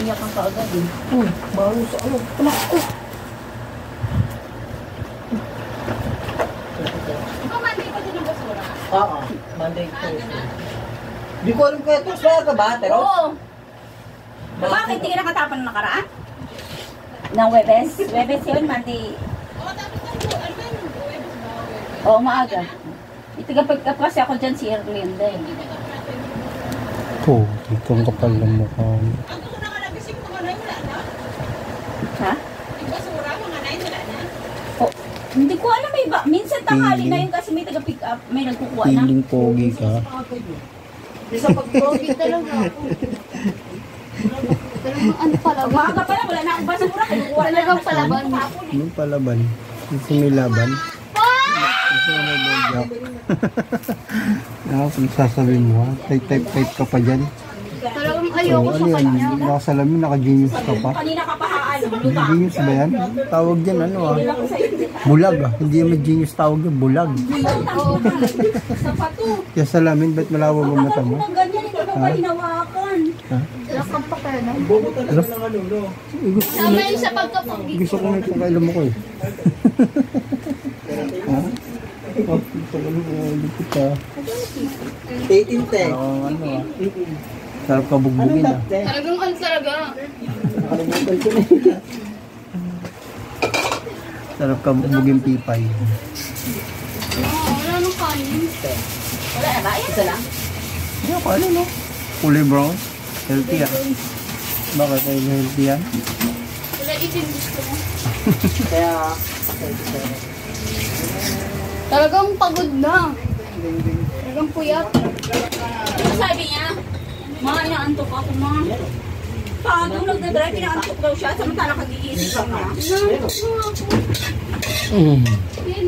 umiyak ang kaagad eh. Uy, bago sa ano. Ikaw Monday pa din ang basura? Oo, Monday, Tuesday. Di ko alam kaya Tuesday ka ba, Tero? Oo. Bakit hindi ka nakatapan ng nakaraan? Ng Webes? Webes yun, Monday. Oo, tapos ano ba yun? Webes ba? Oo, maaga. Itagapagkap kasi ako dyan si Erlinda eh. Oh, itong kapal ng mukha. Ang gusto na nga nabisip ko nga na wala na? Ha? Yung basura, mga na wala na? Oh, hindi ko alam may ba. Minsan tanghali na yun kasi may taga-pick up, may nagkukuha na. Feeling pogi ka. Isa pag-pogi talaga ako. Ano pala? Pag maaga pa lang, wala na akong basura. Kinukuha na lang palaban. Yung palaban. Yung sumilaban. Gusto mo may balljack. Kung sasabihin mo ha, type ka pa dyan. Talagang ayoko sa Ano yan? kanya. Nakasalamin, naka-genius ka pa. Kanina ka pa haalo, luta. Genius ba yan? Tawag dyan ano ah. Bulag ah. Hindi naman genius tawag yan, bulag. Sa pato. Kaya salamin, ba't malawag ang mata mo? Kung ganyan, ito na pa hinawakan. Ha? Lakang pa kayo na. Bubutan na ng ano, no? Sama yun sa pagkapogi. Gusto ko na itong kailan mo ko eh. Ha? Oh, gusto ko na lupit ka. 18-10. Ano ah. Sarap ka bugbugin ah. Talagang ano talaga? Nakalimutan ko na. Sarap ka bugbugin pipay. Wala nang kanin. Wala na ba? Isa lang? Hindi ako ano no? Kulay brown. Healthy ah. Bakit ay healthy yan? Wala itin gusto mo. Kaya, Talagang pagod na. Talagang puyat. Ano sabi niya? Mga inaantok ako, mga. Pag nung nagdadrive, inaantok daw siya. Samantala kag-iisip lang niya. Mm. Yan